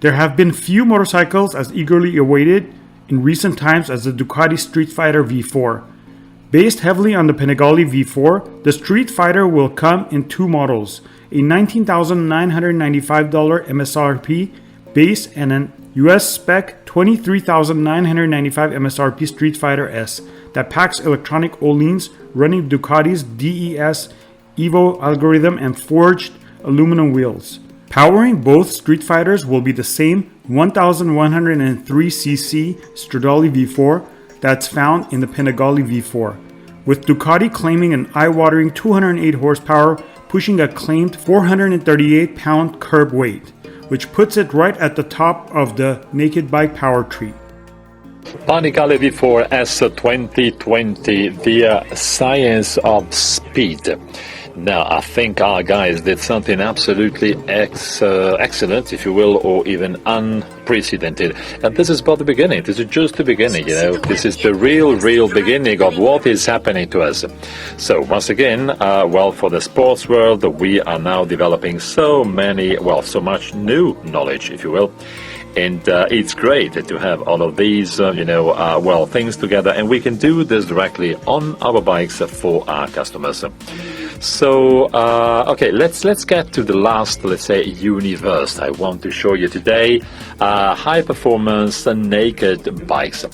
There have been few motorcycles as eagerly awaited in recent times as the Ducati Streetfighter V4. Based heavily on the Panigale V4, the Streetfighter will come in two models, a $19,995 MSRP base and an US spec $23,995 MSRP Streetfighter S that packs electronic Öhlins running Ducati's DES Evo algorithm and forged aluminum wheels. Powering both Streetfighters will be the same 1103cc Stradale V4 that's found in the Panigale V4, with Ducati claiming an eye-watering 208 horsepower, pushing a claimed 438-pound curb weight, which puts it right at the top of the naked bike power tree. Panigale V4 S 2020, the science of speed. Now, I think our guys did something absolutely excellent, if you will, or even unprecedented. And this is but the beginning. This is just the beginning, you know. This is the real beginning of what is happening to us. So, once again, for the sports world, we are now developing so much new knowledge, if you will. And it's great to have all of these, things together. And we can do this directly on our bikes for our customers. So, let's get to the last, universe I want to show you today. High-performance naked bikes.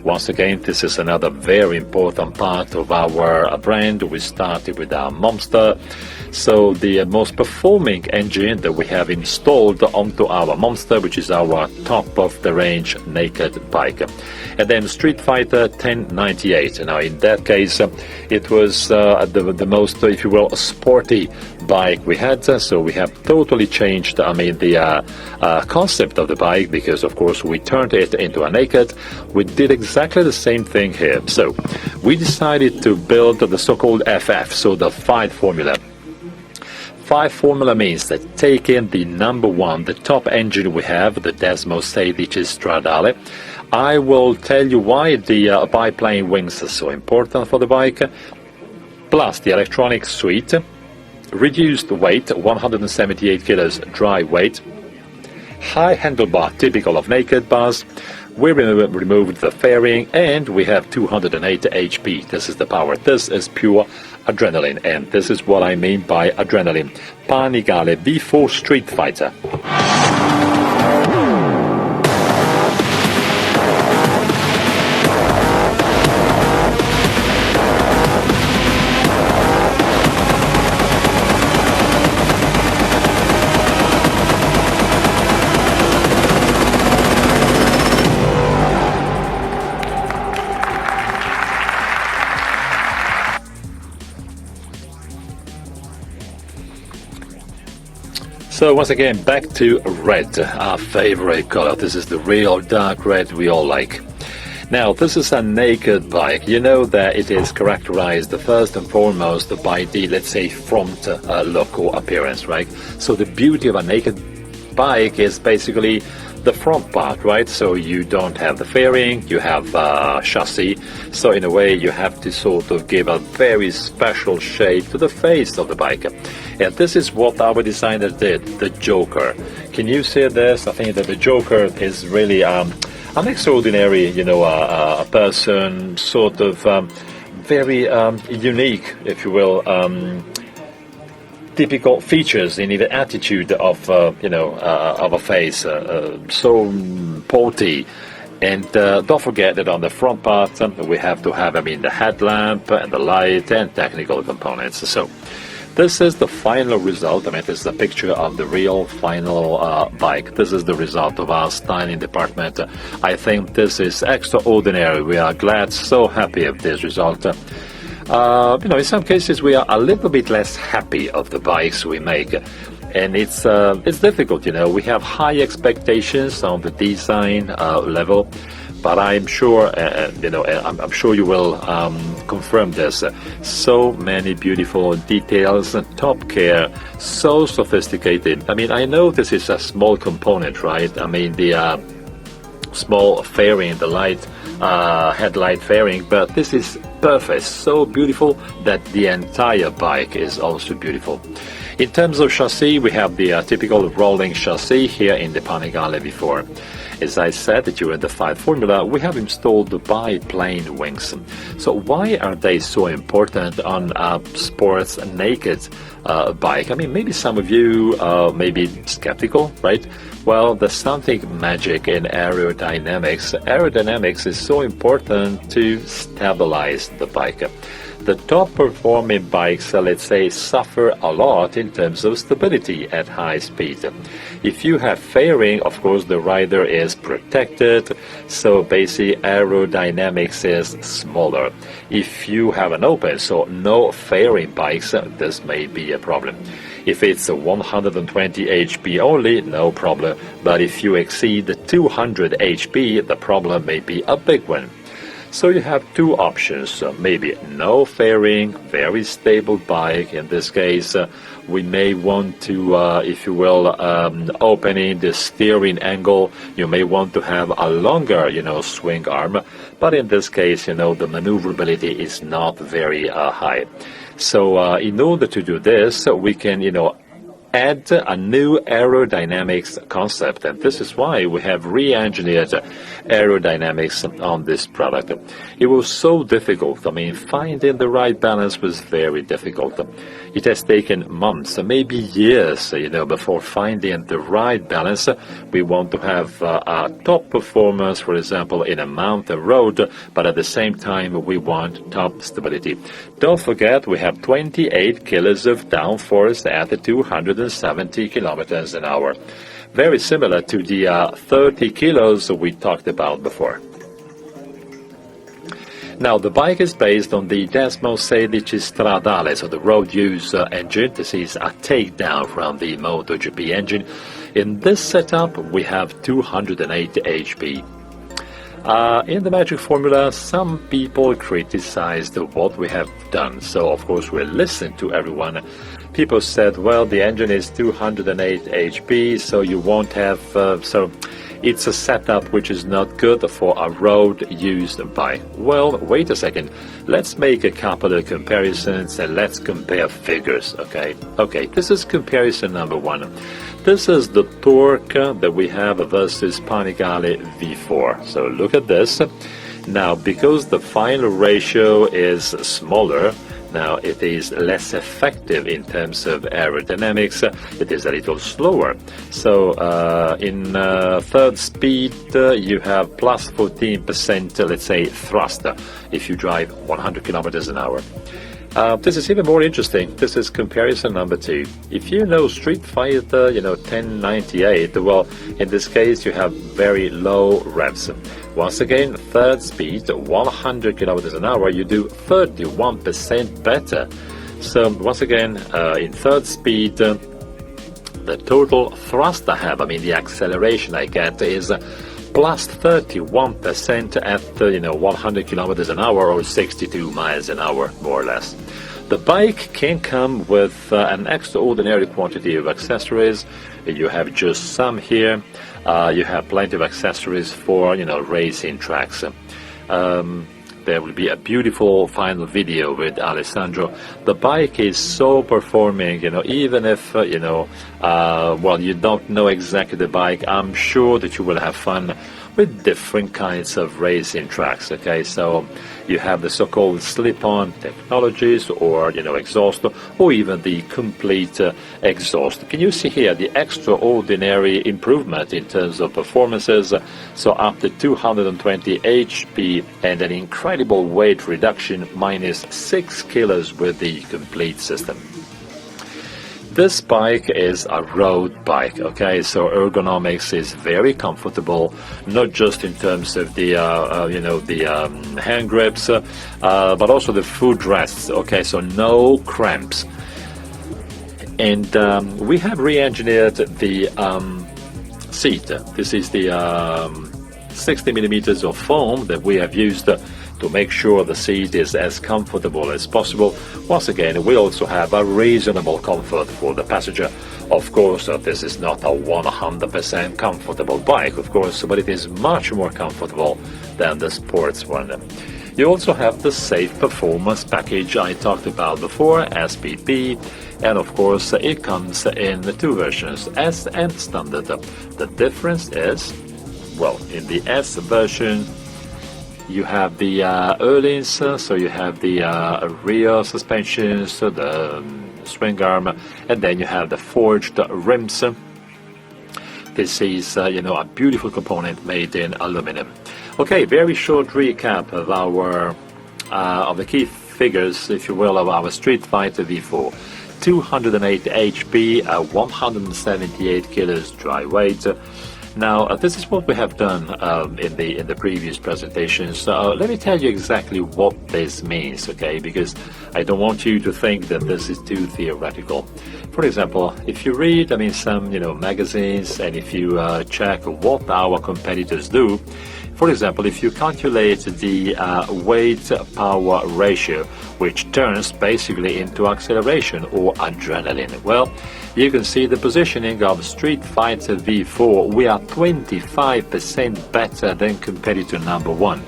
Once again, this is another very important part of our brand. We started with our Monster. So the most performing engine that we have installed onto our Monster, which is our top-of-the-range naked bike. And then Streetfighter 1098. Now, in that case, it was the most, if you will, sporty bike we had. So we have totally changed, the concept of the bike, because, of course, we turned it into a naked. We did exactly the same thing here. So we decided to build the so-called FF, so the Fight Formula. Fight Formula means that taking the number one, the top engine we have, the Desmo 16 Stradale. I will tell you why the Biplane Wings are so important for the bike, plus the electronic suite, reduced weight, 178 kilos dry weight, high handlebar typical of naked bars. We removed the fairing, and we have 208 HP. This is the power. This is pure adrenaline, and this is what I mean by adrenaline. Panigale V4 Streetfighter. So once again, back to red, our favorite color. This is the real dark red we all like. Now, this is a naked bike. You know that it is characterized first and foremost by the, front look or appearance, right? So the beauty of a naked bike is basically the front part, right? So you don't have the fairing, you have chassis. So in a way, you have to sort of give a very special shape to the face of the bike. And this is what our designer did, the Joker. Can you see this? I think that the Joker is really an extraordinary, a person, sort of very unique, if you will, typical features in the attitude of of a face, so porty. And don't forget that on the front part we have to have the headlamp and the light and technical components. So this is the final result. This is a picture of the real final bike. This is the result of our styling department. I think this is extraordinary. We are glad, so happy of this result. In some cases we are a little bit less happy of the bikes we make, and it's difficult. We have high expectations on the design level, but I'm sure, I'm sure you will confirm this. So many beautiful details, top care, so sophisticated. I know this is a small component, right? The small fairing, the light headlight fairing, but this is perfect, so beautiful that the entire bike is also beautiful. In terms of chassis, we have the typical rolling chassis here in the Panigale V4. As I said, during the fight formula, we have installed the Biplane Wings. So why are they so important on a sports naked bike? I mean, maybe some of you may be skeptical, right? Well, there's something magic in aerodynamics. Aerodynamics is so important to stabilize the bike. The top performing bikes, let's say, suffer a lot in terms of stability at high speed. If you have fairing, of course, the rider is protected, so basically aerodynamics is smaller. If you have an open, so no fairing bikes, this may be a problem. If it's 120 HP only, no problem. But if you exceed 200 HP, the problem may be a big one. So you have two options, maybe no fairing, very stable bike. In this case, we may want to, if you will, opening the steering angle, you may want to have a longer, swing arm. But in this case, the maneuverability is not very high. So in order to do this, we can, add a new aerodynamics concept, and this is why we have re-engineered aerodynamics on this product. It was so difficult. I mean, finding the right balance was very difficult. It has taken months, maybe years, before finding the right balance. We want to have a top performance, for example, in a mountain road, but at the same time, we want top stability. Don't forget, we have 28 kilos of downforce at 270 kilometers an hour. Very similar to the 30 kilos we talked about before. Now, the bike is based on the Desmo 16 Stradale, so the road use engine. This is a takedown from the MotoGP engine. In this setup, we have 208 HP. In the magic formula, some people criticized what we have done. So, of course, we listened to everyone. People said, well, the engine is 208 HP, so you won't have... It's a setup which is not good for a road-used bike. Well, wait a second. Let's make a couple of comparisons and let's compare figures, okay? Okay, this is comparison number one. This is the torque that we have versus Panigale V4. So look at this. Now, because the final ratio is smaller, now it is less effective in terms of aerodynamics. It is a little slower. So in third speed, you have plus 14%, let's say, thrust if you drive 100 kilometers an hour. This is even more interesting. This is comparison number two. If you know Street Fighter, 1098, well, in this case, you have very low revs. Once again, third speed, 100 kilometers an hour, you do 31% better. So once again, in third speed, the total thrust I have, the acceleration I get is plus 31% at 100 kilometers an hour or 62 miles an hour, more or less. The bike can come with an extraordinary quantity of accessories. You have just some here. You have plenty of accessories for, racing tracks. There will be a beautiful final video with Alessandro. The bike is so performing, even if, you don't know exactly the bike, I'm sure that you will have fun with different kinds of racing tracks, okay? So you have the so-called slip-on technologies or, exhaust, or even the complete exhaust. Can you see here the extraordinary improvement in terms of performances? So up to 220 HP and an incredible weight reduction, minus 6 kilos with the complete system. This bike is a road bike, okay? So ergonomics is very comfortable, not just in terms of the, hand grips, but also the footrests, okay? So no cramps. And we have re-engineered the seat. This is the 60 millimeters of foam that we have used to make sure the seat is as comfortable as possible. Once again, we also have a reasonable comfort for the passenger. Of course, this is not a 100% comfortable bike, of course, but it is much more comfortable than the sports one. You also have the Safe Performance package I talked about before, SPP, and of course it comes in the two versions, S and Standard. The difference is, well, in the S version you have the Öhlins, so you have the rear suspensions, the swing arm, and then you have the forged rims. This is, a beautiful component made in aluminum. Okay, very short recap of our of the key figures, if you will, of our Streetfighter V4. 208 HP, 178 kilos dry weight. Now, this is what we have done in the previous presentations. Let me tell you exactly what this means, okay? Because I don't want you to think that this is too theoretical. For example, if you read, some, magazines, and if you check what our competitors do, for example, if you calculate the weight-power ratio, which turns basically into acceleration or adrenaline, well, you can see the positioning of Streetfighter V4. We are 25% better than competitor number one.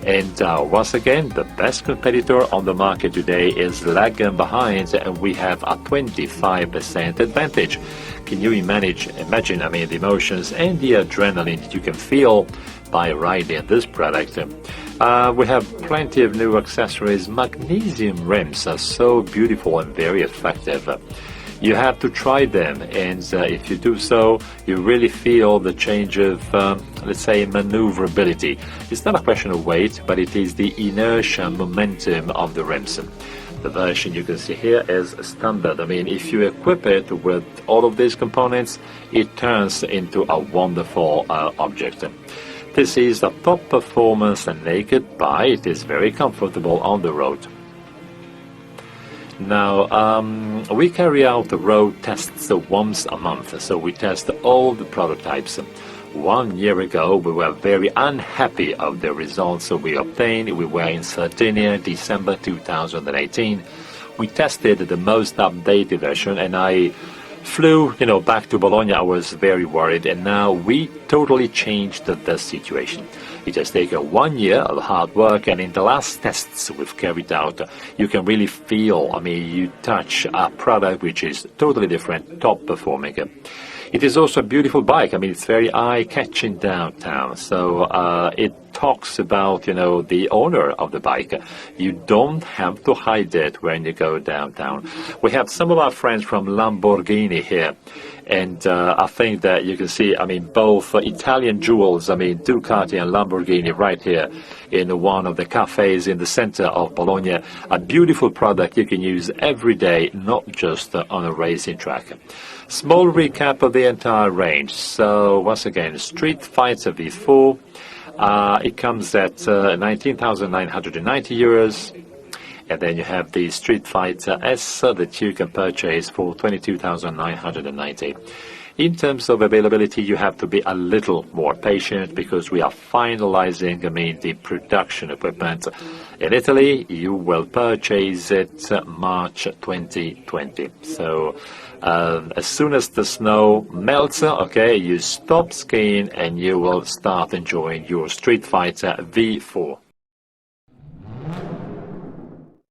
And once again, the best competitor on the market today is lagging behind, and we have a 25% advantage. Can you imagine, the emotions and the adrenaline that you can feel by riding this product? We have plenty of new accessories. Magnesium rims are so beautiful and very effective. You have to try them, and if you do so, you really feel the change of, let's say, maneuverability. It's not a question of weight, but it is the inertia, momentum of the rims. The version you can see here is standard. If you equip it with all of these components, it turns into a wonderful object. This is a top performance naked bike. It is very comfortable on the road. Now, we carry out the road tests once a month, so we test all the prototypes. 1 year ago, we were very unhappy of the results we obtained. We were in Sardinia, December 2018. We tested the most updated version, and I flew, back to Bologna. I was very worried, and now we totally changed the situation. It has taken 1 year of hard work, and in the last tests we've carried out, you can really feel, you touch a product which is totally different, top performing. It is also a beautiful bike. It's very eye-catching downtown. So it talks about, the owner of the bike. You don't have to hide it when you go downtown. We have some of our friends from Lamborghini here. And I think that you can see, both Italian jewels, Ducati and Lamborghini right here in one of the cafes in the center of Bologna. A beautiful product you can use every day, not just on a racing track. Small recap of the entire range. So once again, Streetfighter V4. It comes at 19,990 euros. And then you have the Streetfighter S that you can purchase for 22,990. In terms of availability, you have to be a little more patient because we are finalizing, the production equipment. In Italy, you will purchase it March 2020. So as soon as the snow melts, you stop skiing and you will start enjoying your Streetfighter V4.